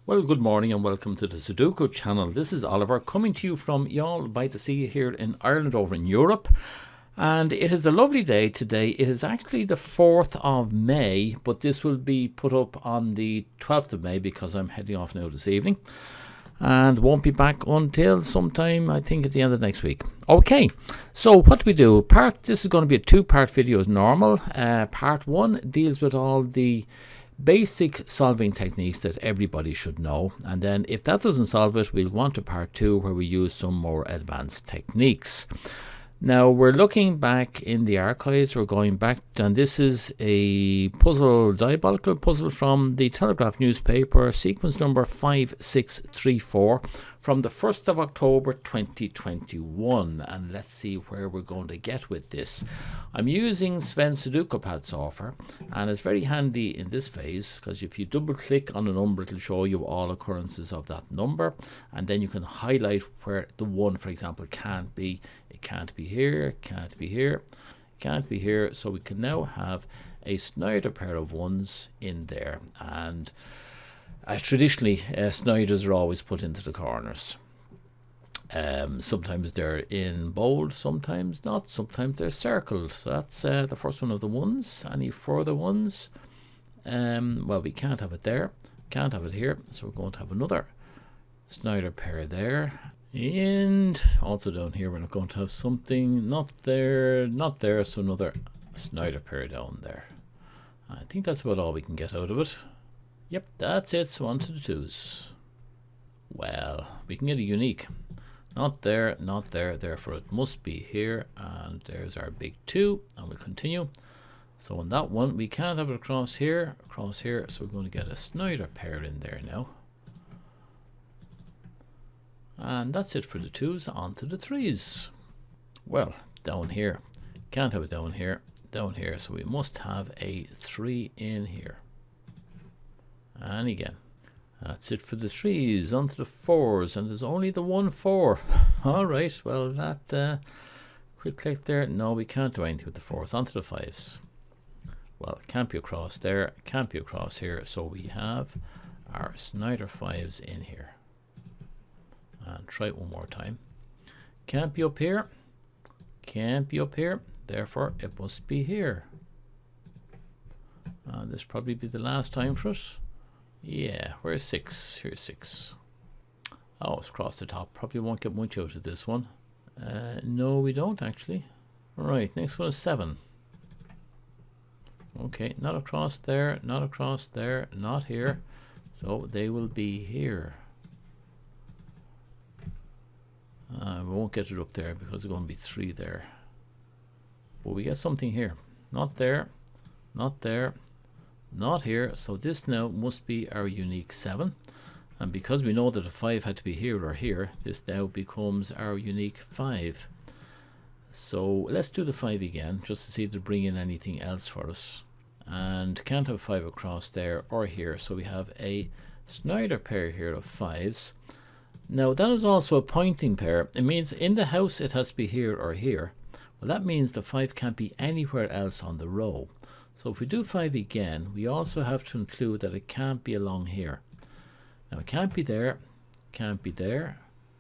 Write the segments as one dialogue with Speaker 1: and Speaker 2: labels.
Speaker 1: Well, good morning and welcome to the Sudoku channel. This is Oliver coming to you from y'all by the sea here in Ireland over in Europe. And it is a lovely day today. It is actually the 4th of May, but this will be put up on the 12th of May because I'm heading off now this evening. And won't be back until sometime, I think, at the end of next week. Okay, so what do we do? This is going to be a two-part video as normal. Part 1 deals with all the basic solving techniques that everybody should know, and then if that doesn't solve it, we'll go on to part 2 where we use some more advanced techniques. Now we're looking back in the archives, we're going back, and this is a diabolical puzzle from the Telegraph newspaper, sequence number 5634 from the 1st of October 2021, and let's see where we're going to get with this. I'm using Sven's Sudoku Pad software, and it's very handy in this phase because if you double click on a number, it'll show you all occurrences of that number, and then you can highlight where the one, for example, can't be. It can't be here, can't be here, can't be here. So we can now have a Snyder pair of ones in there, and traditionally Snyders are always put into the corners. Sometimes they're in bold, sometimes not, sometimes they're circled. So that's the first one of the ones. Any further ones? Well, we can't have it there, can't have it here, so we're going to have another Snyder pair there. And also down here we're going to have something not there, not there, so another Snyder pair down there. I think that's about all we can get out of it. Yep, that's it, so on to the twos. Well, we can get a unique. Not there, not there, therefore it must be here, and there's our big 2, and we'll continue. So on that one, we can't have it across here, so we're going to get a Snyder pair in there now. And that's it for the 2s, on to the 3s. Well, down here, can't have it down here, so we must have a 3 in here. And again, that's it for the 3s, on to the 4s, and there's only the one 4. Alright, well that, quick click there, no we can't do anything with the 4s, on to the 5s. Well, can't be across there, can't be across here, so we have our Snyder 5s in here. And try it one more time. Can't be up here, can't be up here, therefore it must be here. This probably be the last time for it. Yeah, where's 6? Here's 6. Oh, it's across the top. Probably won't get much out of this one. No, we don't actually. Right, next one is 7. Okay, not across there, not across there, not here. So they will be here. We won't get it up there because there's going to be 3 there. But we get something here. Not there, not there, not here. So this now must be our unique 7. And because we know that a 5 had to be here or here, this now becomes our unique 5. So let's do the 5 again, just to see if they bring in anything else for us. And can't have 5 across there or here. So we have a Snyder pair here of 5s. Now that is also a pointing pair. It means in the house it has to be here or here. Well, that means the 5 can't be anywhere else on the row. So if we do 5 again, we also have to include that it can't be along here. Now it can't be there,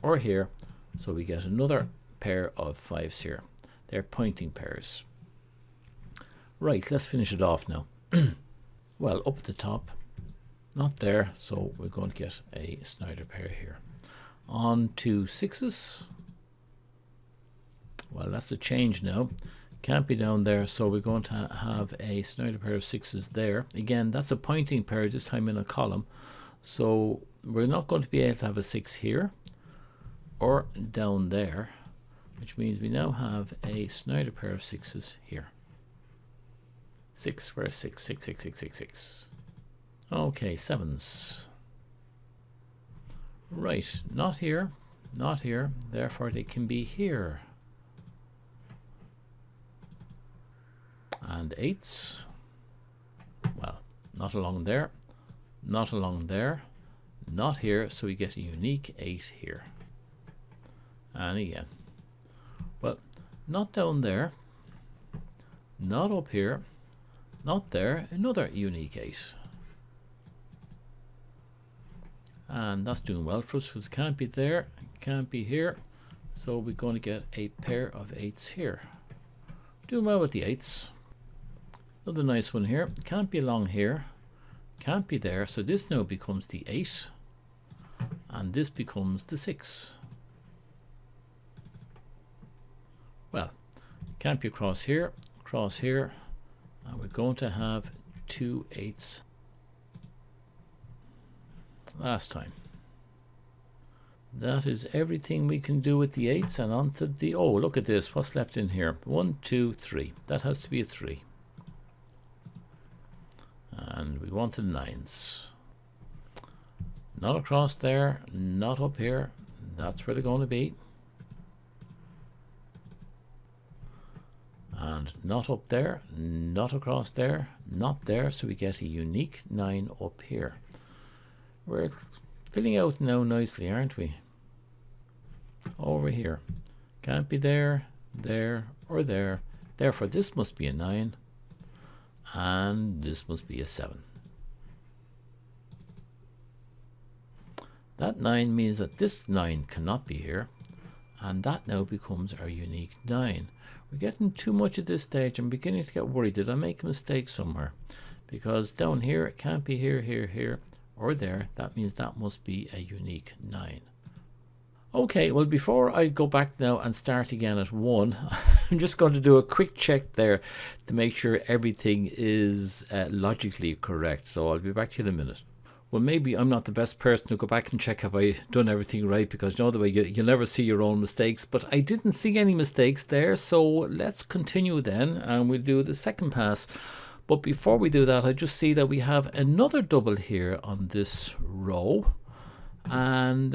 Speaker 1: or here. So we get another pair of 5s here. They're pointing pairs. Right, let's finish it off now. Well, up at the top, not there, so we're going to get a Snyder pair here. On to 6s. Well, that's a change now. Can't be down there, so we're going to have a Snyder pair of 6s there. Again, that's a pointing pair, this time in a column. So we're not going to be able to have a 6 here or down there, which means we now have a Snyder pair of 6s here. 6, where's 6? 6, 6, 6, 6, 6. Okay, 7s. Right, not here, not here, therefore they can be here. And 8s, well, not along there, not along there, not here, so we get a unique 8 here. And again, well, not down there, not up here, not there, another unique 8. And that's doing well for us because it can't be there, it can't be here. So we're going to get a pair of 8s here. Doing well with the 8s. Another nice one here. Can't be along here. Can't be there. So this now becomes the 8. And this becomes the 6. Well, can't be across here. And we're going to have 2 8s. Last time. That is everything we can do with the 8s, and onto the, oh, look at this, what's left in here? 1 2 3. That has to be a 3. And we want the 9s. Not across there, not up here. That's where they're going to be. And not up there, not across there, not there. So we get a unique 9 up here. We're filling out now nicely, aren't we? Over here. Can't be there, there, or there. Therefore, this must be a 9. And this must be a 7. That 9 means that this 9 cannot be here. And that now becomes our unique 9. We're getting too much at this stage. I'm beginning to get worried. Did I make a mistake somewhere? Because down here, it can't be here, here, here, or there. That means that must be a unique 9. Okay, well, before I go back now and start again at 1, I'm just going to do a quick check there to make sure everything is logically correct. So I'll be back to you in a minute. Well, maybe I'm not the best person to go back and check have I done everything right, because you know the way you'll never see your own mistakes, but I didn't see any mistakes there. So let's continue then, and we'll do the second pass. But before we do that, I just see that we have another double here on this row. And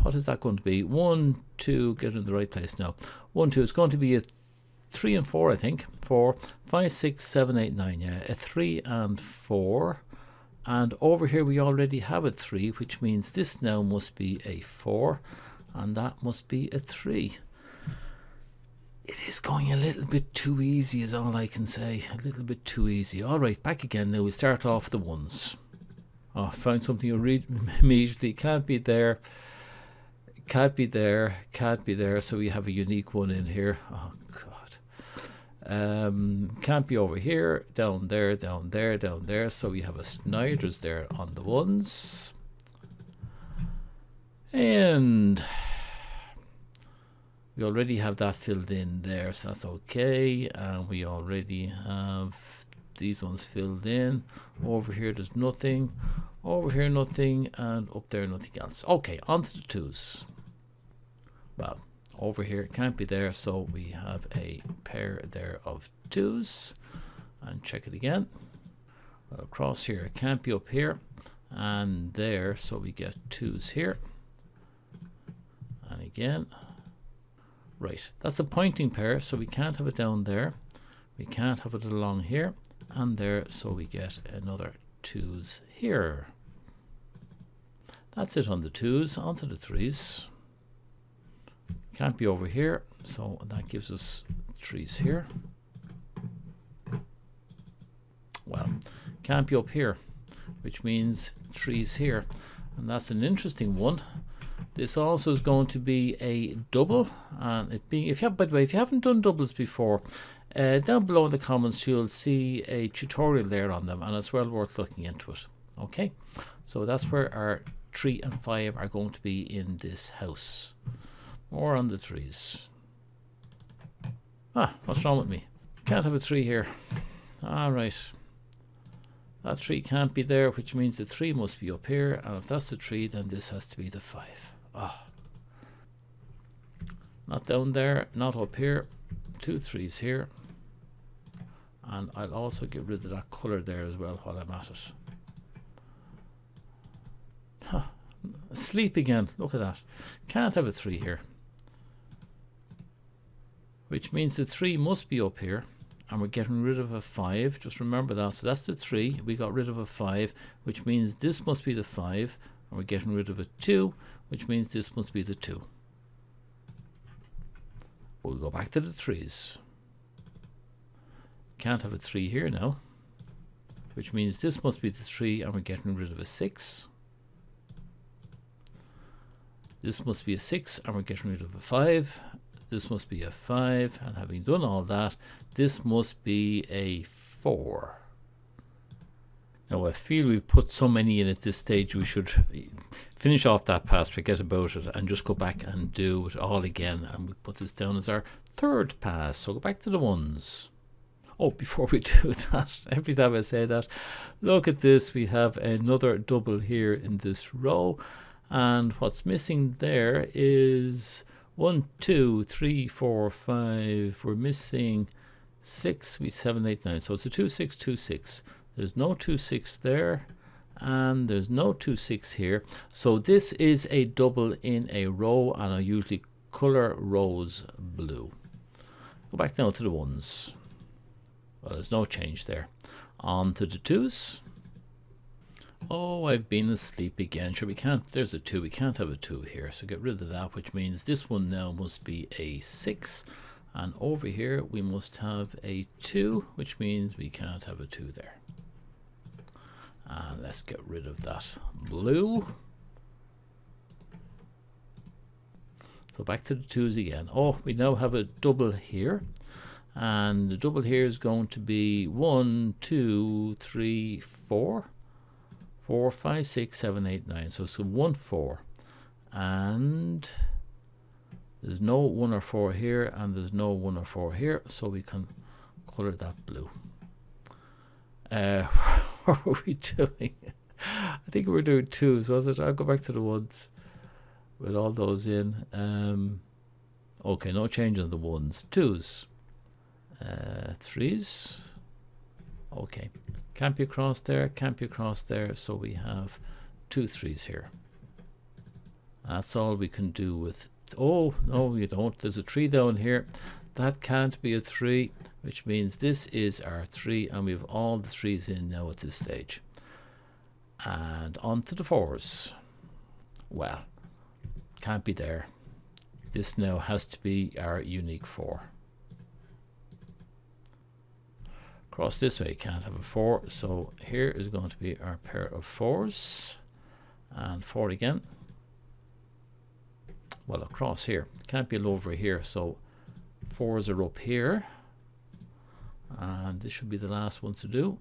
Speaker 1: what is that going to be? 1 2, get in the right place now. 1 2, it's going to be a 3 and 4, I think. 4 5 6 7 8 9, yeah, a 3 and 4. And over here we already have a 3, which means this now must be a 4, and that must be a 3. It is going a little bit too easy is all I can say. A little bit too easy. Alright, back again now. We start off the 1s. Oh, found something immediately. Can't be there. Can't be there. Can't be there. So we have a unique 1 in here. Oh, God. Can't be over here. Down there, down there, down there. So we have a Snyder's there on the 1s. And we already have that filled in there. So that's okay. And we already have these ones filled in. Over here there's nothing, over here nothing, and up there nothing else. Okay, on to the 2s. Well, over here it can't be there, so we have a pair there of 2s, and check it again. Well, across here it can't be up here and there, so we get 2s here, and again. Right, that's a pointing pair, so we can't have it down there, we can't have it along here and there, so we get another 2s here. That's it on the 2s. On to the 3s. Can't be over here, so that gives us 3s here. Well, can't be up here, which means 3s here, and that's an interesting one. This also is going to be a double, and it being, if you have, by the way, if you haven't done doubles before, down below in the comments you'll see a tutorial there on them, and it's well worth looking into it. Okay, so that's where our 3 and 5 are going to be in this house. More on the 3s. Ah, what's wrong with me? Can't have a 3 here. Alright, that 3 can't be there, which means the 3 must be up here, and if that's the 3 then this has to be the 5. Ah, not down there, not up here. 2 3s here. And I'll also get rid of that colour there as well while I'm at it. Huh. Asleep again. Look at that. Can't have a 3 here. Which means the 3 must be up here. And we're getting rid of a 5. Just remember that. So that's the 3. We got rid of a 5. Which means this must be the 5. And we're getting rid of a 2. Which means this must be the 2. We'll go back to the 3s. Can't have a 3 here now, which means this must be the 3, and we're getting rid of a 6. This must be a 6, and we're getting rid of a 5. This must be a 5, and having done all that, this must be a 4. Now I feel we've put so many in at this stage, we should finish off that pass, forget about it, and just go back and do it all again. And we put this down as our third pass. So go back to the ones. Oh, before we do that, every time I say that, look at this. We have another double here in this row. And what's missing there is 1, 2, 3, 4, 5. We're missing 6, 7, 8, 9. So it's a 2, 6, 2, 6. There's no 2, 6 there, and there's no 2, 6 here. So this is a double in a row, and I usually color rows blue. Go back now to the ones. Well, there's no change there. On to the twos. Oh, I've been asleep again. Sure, we can't. There's a 2. We can't have a 2 here, so get rid of that, which means this one now must be a 6. And over here we must have a 2, which means we can't have a 2 there. And let's get rid of that blue. So back to the 2s again. Oh, we now have a double here. And the double here is going to be 1, 2, 3, 4. 4, 5, 6, 7, 8, 9. So it's a 1, 4. And there's no 1 or 4 here, and there's no 1 or 4 here. So we can color that blue. What were we doing? I think we were doing 2s, was it? I'll go back to the 1s with all those in. Okay, no change on the 1s. 2s. 3s. Okay. Can't be across there, can't be across there. So we have 2 3s here. That's all we can do with. Oh, no, you don't. There's a 3 down here. That can't be a 3, which means this is our 3, and we have all the 3s in now at this stage. And on to the 4s. Well, can't be there. This now has to be our unique 4. Across this way, can't have a 4, so here is going to be our pair of 4s. And 4 again. Well, across here, can't be over here, so 4s are up here, and this should be the last one to do.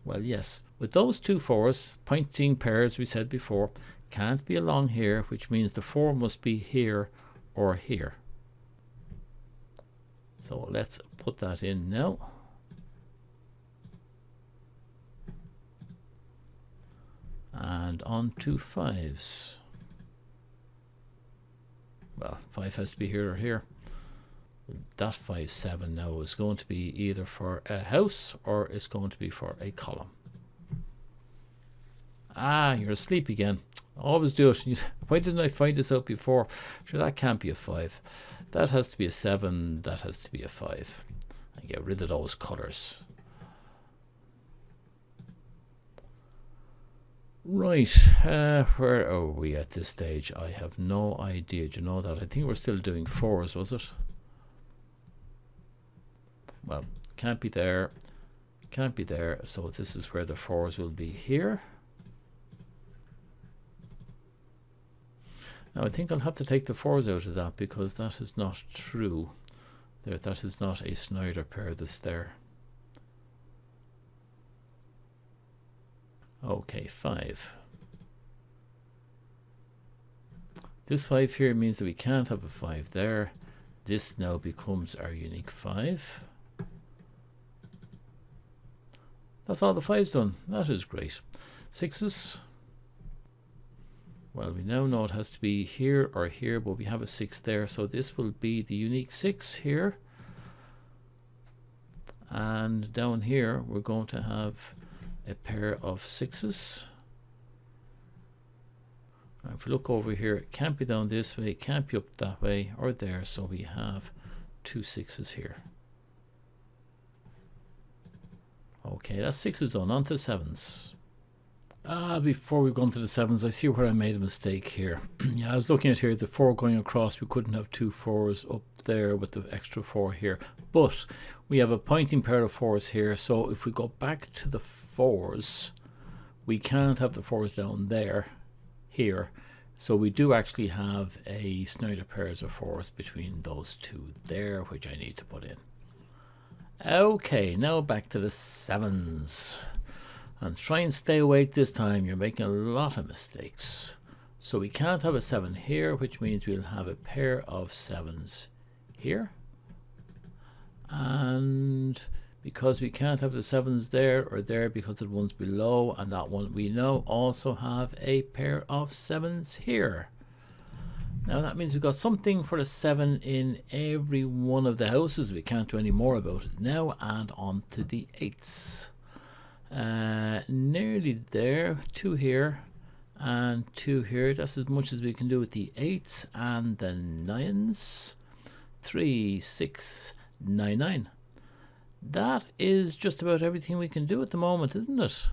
Speaker 1: Well, yes, with those 2 4s, pointing pairs we said before, can't be along here, which means the 4 must be here or here. So let's put that in now. And on to 5s. Well, 5 has to be here or here. That 5, 7 now is going to be either for a house or it's going to be for a column. Ah, you're asleep again. Always do it. Why didn't I find this out before? Sure, that can't be a 5. That has to be a 7. That has to be a 5. And get rid of those colors. Right, where are we at this stage? I have no idea. Do you know that? I think we're still doing 4s, was it? Well, can't be there. Can't be there. So this is where the 4s will be here. Now I think I'll have to take the 4s out of that because that is not true. That is not a Snyder pair that's there. Okay, 5. This 5 here means that we can't have a 5 there. This now becomes our unique 5. That's all the 5's done. That is great. 6s. Well, we now know it has to be here or here, but we have a 6 there. So this will be the unique 6 here. And down here, we're going to have a pair of 6s. And if we look over here, it can't be down this way, it can't be up that way or there, so we have 2 6s here. Okay, that's 6s done. On to 7s. Before we go on to the 7s, I see where I made a mistake here. Yeah, I was looking at here, the 4 going across, we couldn't have 2 4s up there with the extra 4 here. But we have a pointing pair of 4s here, so if we go back to the 4s, we can't have the 4s down there. here. So we do actually have a Snyder Pairs of 4s between those two there, which I need to put in. Okay, now back to the 7s. And try and stay awake this time. You're making a lot of mistakes. So we can't have a 7 here, which means we'll have a pair of 7s here. And because we can't have the 7s there or there because the one's below, and that one, we now also have a pair of 7s here. Now that means we've got something for the 7 in every one of the houses. We can't do any more about it now. And on to the 8s. Nearly there, 2 here and 2 here. That's as much as we can do with the 8s and the 9s. 3, 6, 9, 9. That is just about everything we can do at the moment, isn't it?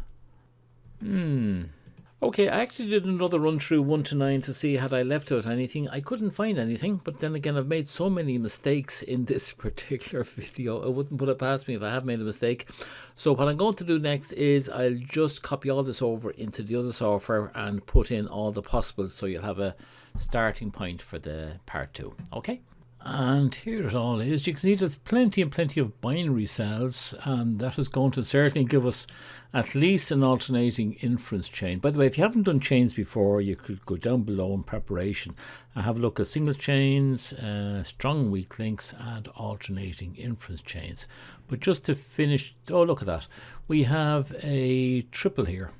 Speaker 1: Okay, I actually did another run through 1 to 9 to see had I left out anything. I couldn't find anything, but then again, I've made so many mistakes in this particular video. I wouldn't put it past me if I have made a mistake. So what I'm going to do next is I'll just copy all this over into the other software and put in all the possibles, so you'll have a starting point for the part 2. Okay? And here it all is. You can see there's plenty and plenty of binary cells, and that is going to certainly give us at least an alternating inference chain. By the way, if you haven't done chains before, you could go down below in preparation and have a look at single chains, strong weak links, and alternating inference chains. But just to finish, oh look at that, we have a triple here,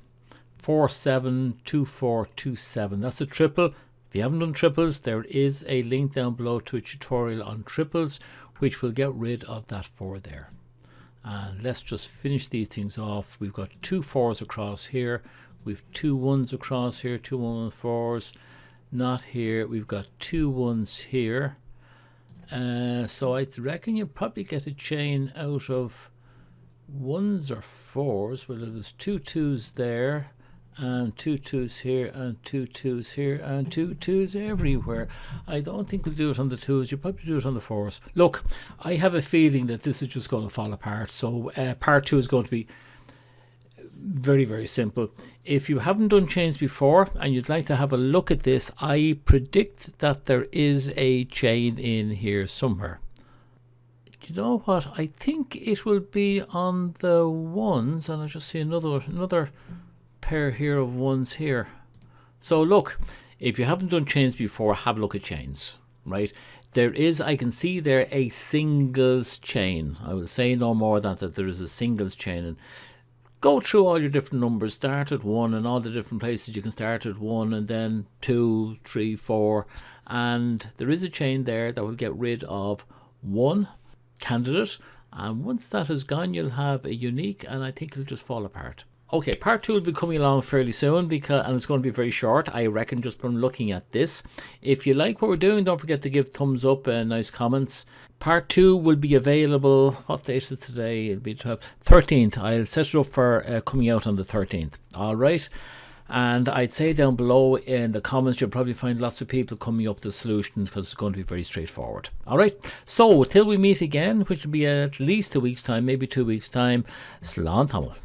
Speaker 1: 4 7 2 4 2 7. That's a triple. If you haven't done triples, there is a link down below to a tutorial on triples, which will get rid of that 4 there. And let's just finish these things off. We've got 2 4s across here. We've 2 1s across here, 2 1 4s. Not here. We've got 2 1s here. So I reckon you'll probably get a chain out of 1s or 4s, where there's 2 2s there, and 2 2s here, and 2 2s here, and 2 2s everywhere. I don't think we'll do it on the 2s. You'll probably do it on the 4s. Look, I have a feeling that this is just going to fall apart. So part 2 is going to be very, very simple. If you haven't done chains before and you'd like to have a look at this, I predict that there is a chain in here somewhere. Do you know what? I think it will be on the 1s, and I just see another pair here of 1s here. So look, if you haven't done chains before, have a look at chains, right? There is, I can see there, a singles chain. I will say no more than that there is a singles chain. And go through all your different numbers, start at 1, and all the different places you can start at 1, and then 2, 3, 4, and there is a chain there that will get rid of 1 candidate, and once that is gone, you'll have a unique, and I think it'll just fall apart. Okay, part 2 will be coming along fairly soon, and it's going to be very short, I reckon, just from looking at this. If you like what we're doing, don't forget to give thumbs up and nice comments. Part 2 will be available, what date is today? It'll be 13th. I'll set it up for coming out on the 13th. Alright, and I'd say down below in the comments you'll probably find lots of people coming up with the solution, because it's going to be very straightforward. Alright, so till we meet again, which will be at least a week's time, maybe 2 weeks' time, Slán Tamil.